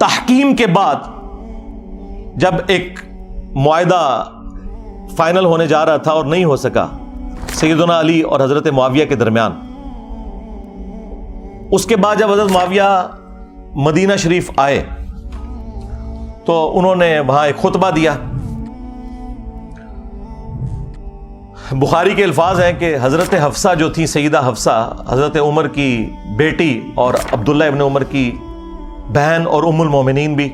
تحکیم کے بعد جب ایک معاہدہ فائنل ہونے جا رہا تھا اور نہیں ہو سکا سیدنا علی اور حضرت معاویہ کے درمیان، اس کے بعد جب حضرت معاویہ مدینہ شریف آئے تو انہوں نے وہاں ایک خطبہ دیا. بخاری کے الفاظ ہیں کہ حضرت حفصہ جو تھی، سیدہ حفصہ حضرت عمر کی بیٹی اور عبداللہ ابن عمر کی بہن اور ام المومنین بھی،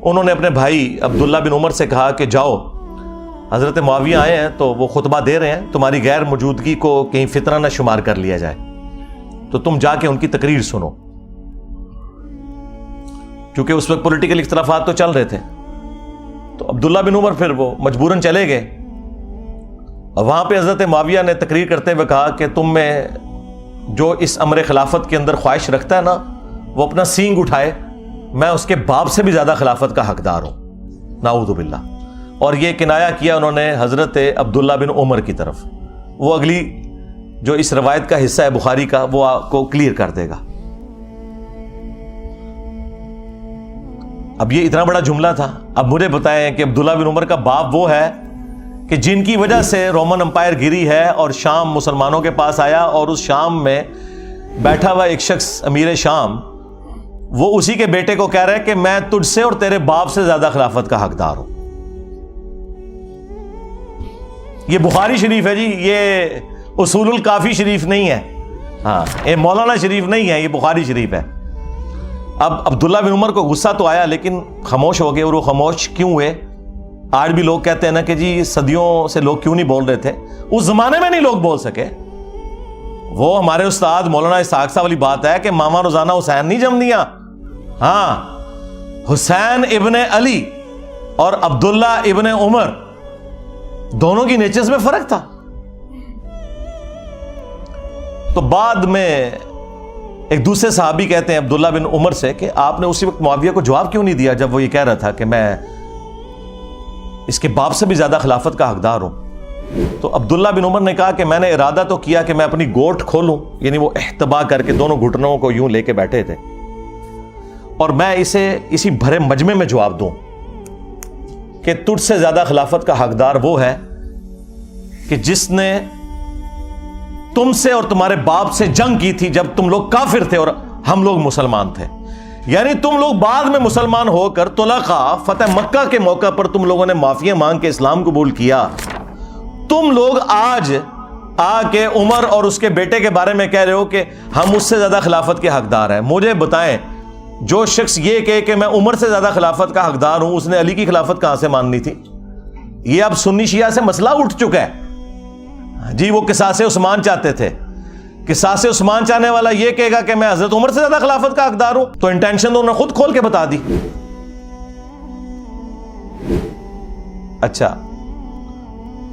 انہوں نے اپنے بھائی عبداللہ بن عمر سے کہا کہ جاؤ، حضرت معاویہ آئے ہیں تو وہ خطبہ دے رہے ہیں، تمہاری غیر موجودگی کو کہیں فتنہ نہ شمار کر لیا جائے، تو تم جا کے ان کی تقریر سنو. کیونکہ اس وقت پولیٹیکل اختلافات تو چل رہے تھے، تو عبداللہ بن عمر پھر وہ مجبوراً چلے گئے. اور وہاں پہ حضرت معاویہ نے تقریر کرتے ہوئے کہا کہ تم میں جو اس امر خلافت کے اندر خواہش رکھتا ہے نا، وہ اپنا سینگ اٹھائے، میں اس کے باپ سے بھی زیادہ خلافت کا حقدار ہوں، نعوذ باللہ. اور یہ کنایا کیا انہوں نے حضرت عبداللہ بن عمر کی طرف. وہ اگلی جو اس روایت کا حصہ ہے بخاری کا، وہ آپ کو کلیئر کر دے گا. اب یہ اتنا بڑا جملہ تھا. اب مجھے بتائیں کہ عبداللہ بن عمر کا باپ وہ ہے کہ جن کی وجہ سے رومن امپائر گری ہے اور شام مسلمانوں کے پاس آیا، اور اس شام میں بیٹھا ہوا ایک شخص امیر شام، وہ اسی کے بیٹے کو کہہ رہا ہے کہ میں تجھ سے اور تیرے باپ سے زیادہ خلافت کا حقدار ہوں. یہ بخاری شریف ہے جی، یہ اصول الکافی شریف نہیں ہے، ہاں یہ مولانا شریف نہیں ہے، یہ بخاری شریف ہے. اب عبداللہ بن عمر کو غصہ تو آیا لیکن خاموش ہو گئے. اور وہ خاموش کیوں ہوئے؟ آج بھی لوگ کہتے ہیں نا کہ جی صدیوں سے لوگ کیوں نہیں بول رہے تھے. اس زمانے میں نہیں لوگ بول سکے. وہ ہمارے استاد مولانا اسحاق صاحب والی بات ہے کہ ماما روزانہ حسین نہیں جم دیا. ہاں، حسین ابن علی اور عبداللہ ابن عمر دونوں کی نیچرز میں فرق تھا. تو بعد میں ایک دوسرے صحابی کہتے ہیں عبداللہ بن عمر سے کہ آپ نے اسی وقت معاویہ کو جواب کیوں نہیں دیا جب وہ یہ کہہ رہا تھا کہ میں اس کے باپ سے بھی زیادہ خلافت کا حقدار ہوں. تو عبداللہ بن عمر نے کہا کہ میں نے ارادہ تو کیا کہ میں اپنی گوٹ کھولوں، یعنی وہ احتبا کر کے دونوں گھٹنوں کو یوں لے کے بیٹھے تھے، اور میں اسے اسی بھرے مجمع میں جواب دوں کہ تجھ سے زیادہ خلافت کا حقدار وہ ہے کہ جس نے تم سے اور تمہارے باپ سے جنگ کی تھی جب تم لوگ کافر تھے اور ہم لوگ مسلمان تھے. یعنی تم لوگ بعد میں مسلمان ہو کر طلقاء فتح مکہ کے موقع پر تم لوگوں نے معافیاں مانگ کے اسلام قبول کیا. تم لوگ آج آ کے عمر اور اس کے بیٹے کے بارے میں کہہ رہے ہو کہ ہم اس سے زیادہ خلافت کے حقدار ہیں. مجھے بتائیں، جو شخص یہ کہے کہ میں عمر سے زیادہ خلافت کا حقدار ہوں، اس نے علی کی خلافت کہاں سے ماننی تھی؟ یہ اب سنی شیعہ سے مسئلہ اٹھ چکا ہے جی. وہ قصاص عثمان چاہتے تھے، قصاص عثمان چاہنے والا یہ کہے گا کہ میں حضرت عمر سے زیادہ خلافت کا حقدار ہوں، تو انٹینشن تو انہوں نے خود کھول کے بتا دی. اچھا،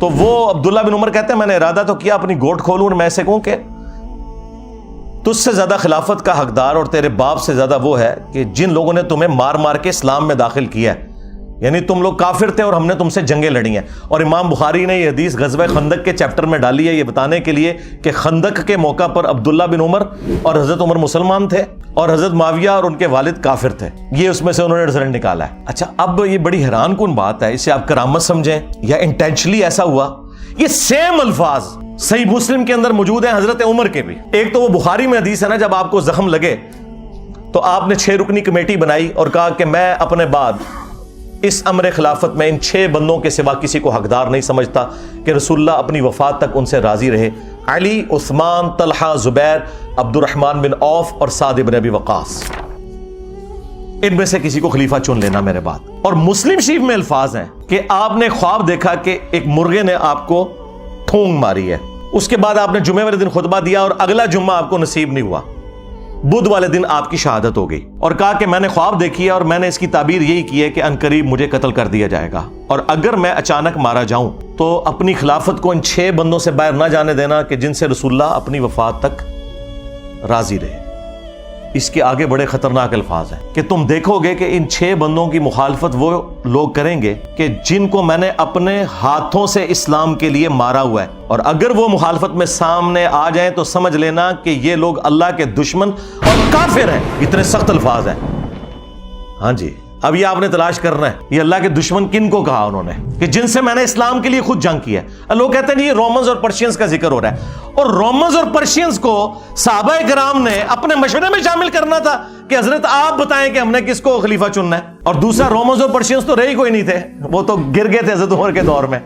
تو وہ عبداللہ بن عمر کہتے ہیں میں نے ارادہ تو کیا اپنی گوٹ کھولوں اور میں سے کہوں کہ تجھ سے زیادہ خلافت کا حقدار اور تیرے باپ سے زیادہ وہ ہے کہ جن لوگوں نے تمہیں مار مار کے اسلام میں داخل کیا ہے. یعنی تم لوگ کافر تھے اور ہم نے تم سے جنگیں لڑی ہیں. اور امام بخاری نے یہ حدیث غزوہ خندق کے چیپٹر میں ڈالی ہے یہ بتانے کے لیے کہ خندق کے موقع پر عبداللہ بن عمر اور حضرت عمر مسلمان تھے اور حضرت معاویہ اور ان کے والد کافر تھے. یہ اس میں سے انہوں نے رزلٹ نکالا ہے. اچھا، اب یہ بڑی حیران کن بات ہے، اسے آپ کرامت سمجھیں یا انٹینشنلی ایسا ہوا. یہ سیم الفاظ صحیح مسلم کے اندر موجود ہیں حضرت عمر کے بھی. ایک تو وہ بخاری میں حدیث ہے نا، جب آپ کو زخم لگے تو آپ نے 6 رکنی کمیٹی بنائی اور کہا کہ میں اپنے بعد اس امر خلافت میں ان 6 بندوں کے سوا کسی کو حقدار نہیں سمجھتا کہ رسول اللہ اپنی وفات تک ان سے راضی رہے. علی، عثمان، طلحہ، زبیر، عبد الرحمن بن عوف اور سعد بن ابی وقاص، ان میں سے کسی کو خلیفہ چن لینا میرے بعد. اور مسلم شریف میں الفاظ ہیں کہ آپ نے خواب دیکھا کہ ایک مرغے نے آپ کو ٹھونگ ماری ہے. اس کے بعد آپ نے جمعے والے دن خطبہ دیا اور اگلا جمعہ آپ کو نصیب نہیں ہوا. بدھ والے دن آپ کی شہادت ہو گئی اور کہا کہ میں نے خواب دیکھی ہے اور میں نے اس کی تعبیر یہی کی ہے کہ عنقریب مجھے قتل کر دیا جائے گا، اور اگر میں اچانک مارا جاؤں تو اپنی خلافت کو ان 6 بندوں سے باہر نہ جانے دینا کہ جن سے رسول اللہ اپنی وفات تک راضی رہے. اس کے آگے بڑے خطرناک الفاظ ہیں کہ تم دیکھو گے کہ ان 6 بندوں کی مخالفت وہ لوگ کریں گے کہ جن کو میں نے اپنے ہاتھوں سے اسلام کے لیے مارا ہوا ہے، اور اگر وہ مخالفت میں سامنے آ جائیں تو سمجھ لینا کہ یہ لوگ اللہ کے دشمن اور کافر ہیں. اتنے سخت الفاظ ہیں. ہاں جی، اب یہ آپ نے تلاش کرنا ہے یہ اللہ کے دشمن کن کو کہا انہوں نے کہ جن سے میں نے اسلام کے لیے خود جنگ کی ہے۔ لوگ کہتے ہیں یہ رومنز اور پرشینز کا ذکر ہو رہا ہے، اور رومنز اور پرشینز کو صحابہ کرام نے اپنے مشورے میں شامل کرنا تھا کہ حضرت آپ بتائیں کہ ہم نے کس کو خلیفہ چننا ہے، اور دوسرا رومنز اور پرشینز تو رہی کوئی نہیں تھے، وہ تو گر گئے تھے حضرت عمر کے دور میں۔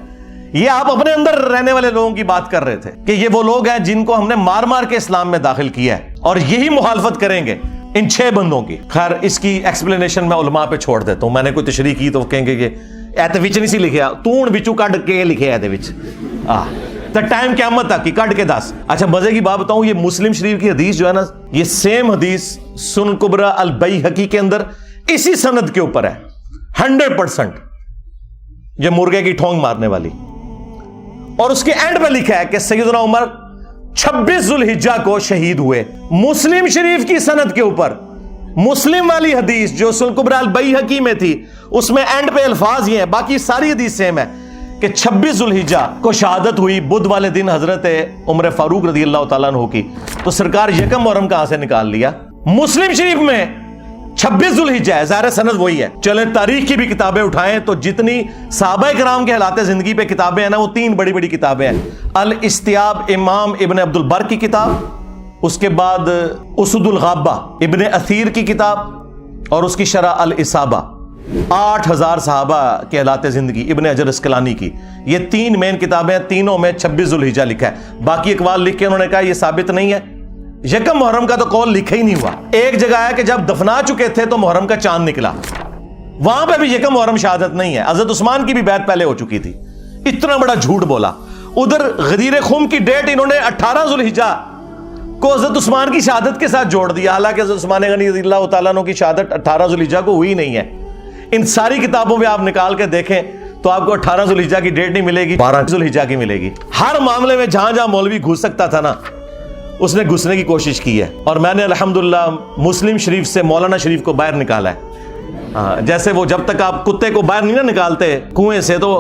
یہ آپ اپنے اندر رہنے والے لوگوں کی بات کر رہے تھے کہ یہ وہ لوگ ہیں جن کو ہم نے مار مار کے اسلام میں داخل کیا ہے، اور یہی مخالفت کریں گے ان 6 بندوں کی۔ خیر اس کی ایکسپلینیشن میں علماء پہ چھوڑ دیتا ہوں، میں نے کوئی تشریح کی تو کہیں گے کہ ایتے وچ نہیں سی لکھیا، تون وچوں کڈ کے لکھے ایتے وچ تے ٹائم قیامت تک کی کڈ کے دس۔ اچھا مزے کی بات بتاؤں، یہ مسلم شریف کی حدیث جو ہے نا، یہ سیم حدیث سنن کبریٰ البیہقی کے اندر اسی سند کے اوپر ہے 100%، یہ مرغے کی ٹھونگ مارنے والی، اور اس کے اینڈ پہ لکھا ہے کہ سیدنا عمر 26 ذوالحجہ کو شہید ہوئے۔ مسلم شریف کی سند کے اوپر مسلم والی حدیث جو سنن کبریٰ البیہقی میں تھی، اس میں اینڈ پہ الفاظ یہ ہیں، باقی ساری حدیث سیم ہے کہ 26 ذوالحجہ کو شہادت ہوئی، بدھ والے دن حضرت عمر فاروق رضی اللہ تعالیٰ عنہ کی، تو سرکار یکم محرم کہاں سے نکال لیا؟ مسلم شریف میں 26 ذوالحجہ ہے، ظاہر سند وہی ہے۔ چلیں تاریخ کی بھی کتابیں اٹھائیں تو جتنی صحابہ کرام کے حالات زندگی پہ کتابیں ہیں نا، وہ 3 بڑی بڑی کتابیں ہیں۔ الاستیاب امام ابن عبد البر کی کتاب، اس کے بعد اسد الغابہ ابن اثیر کی کتاب، اور اس کی شرح الاصابہ 8000 صحابہ کے حالات زندگی ابن حجر اسقلانی کی۔ یہ 3 مین کتابیں، تینوں میں 26 ذوالحجہ لکھا ہے، باقی اقوال لکھ کے انہوں نے کہا یہ ثابت نہیں ہے۔ یکم محرم کا تو قول لکھا ہی نہیں ہوا۔ ایک جگہ ہے کہ جب دفنا چکے تھے تو محرم کا چاند نکلا، وہاں پہ بھی یکم محرم شہادت نہیں ہے، حضرت عثمان کی بھی بیعت پہلے ہو چکی تھی۔ اتنا بڑا جھوٹ بولا۔ ادھر غدیر خم کی ڈیٹ انہوں نے 18 ذوالحجہ کو حضرت عثمان کی شہادت کے ساتھ جوڑ دیا، حالانکہ حضرت عثمان غنی رضی اللہ تعالیٰ عنہ کی شہادت 18 ذوالحجہ کو ہوئی نہیں ہے۔ ان ساری کتابوں میں آپ نکال کے دیکھیں تو آپ کو 18 ذوالحجہ کی ڈیٹ نہیں ملے گی، 12 ذوالحجہ کی ملے گی۔ ہر معاملے میں جہاں جہاں مولوی گھس سکتا تھا نا، اس نے گھسنے کی کوشش کی ہے، اور میں نے الحمدللہ مسلم شریف سے مولانا شریف کو باہر نکالا ہے۔ جیسے وہ جب تک آپ کتے کو باہر نہیں نکالتے کنویں سے تو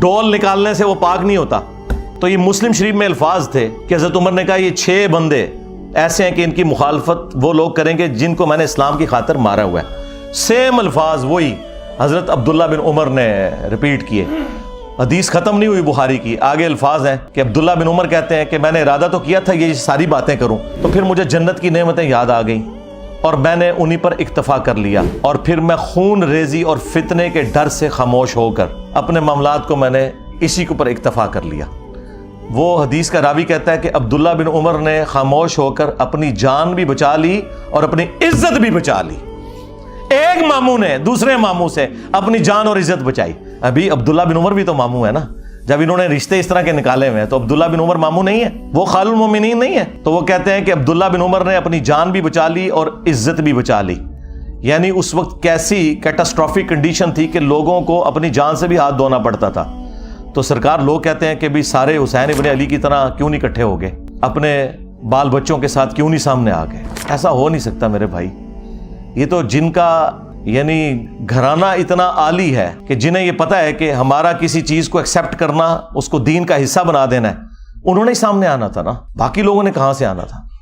ڈول نکالنے سے وہ پاک نہیں ہوتا، تو یہ مسلم شریف میں الفاظ تھے کہ حضرت عمر نے کہا یہ 6 بندے ایسے ہیں کہ ان کی مخالفت وہ لوگ کریں گے جن کو میں نے اسلام کی خاطر مارا ہوا ہے۔ سیم الفاظ وہی حضرت عبداللہ بن عمر نے ریپیٹ کیے۔ حدیث ختم نہیں ہوئی بخاری کی، آگے الفاظ ہیں کہ عبداللہ بن عمر کہتے ہیں کہ میں نے ارادہ تو کیا تھا یہ ساری باتیں کروں، تو پھر مجھے جنت کی نعمتیں یاد آ گئیں اور میں نے انہی پر اکتفا کر لیا، اور پھر میں خون ریزی اور فتنے کے ڈر سے خاموش ہو کر اپنے معاملات کو میں نے اسی کے اوپر اکتفا کر لیا۔ وہ حدیث کا راوی کہتا ہے کہ عبداللہ بن عمر نے خاموش ہو کر اپنی جان بھی بچا لی اور اپنی عزت بھی بچا لی۔ ایک ماموں نے دوسرے ماموں سے اپنی جان اور عزت بچائی۔ ابھی عبداللہ بن عمر بھی تو ماموں ہے نا، جب انہوں نے رشتے اس طرح کے نکالے ہوئے ہیں تو عبداللہ بن عمر ماموں نہیں ہے، وہ خال المومنین نہیں ہے۔ تو وہ کہتے ہیں کہ عبداللہ بن عمر نے اپنی جان بھی بچا لی اور عزت بھی بچا لی، یعنی اس وقت کیسی کیٹاسٹرافک کنڈیشن تھی کہ لوگوں کو اپنی جان سے بھی ہاتھ دھونا پڑتا تھا۔ تو سرکار لوگ کہتے ہیں کہ بھی سارے حسین ابن علی کی طرح کیوں نہیں اکٹھے ہو گئے، اپنے بال بچوں کے ساتھ کیوں نہیں سامنے آ گئے؟ ایسا ہو نہیں سکتا میرے بھائی۔ یہ تو جن کا یعنی گھرانہ اتنا عالی ہے کہ جنہیں یہ پتا ہے کہ ہمارا کسی چیز کو ایکسیپٹ کرنا، اس کو دین کا حصہ بنا دینا ہے، انہوں نے سامنے آنا تھا نا، باقی لوگوں نے کہاں سے آنا تھا؟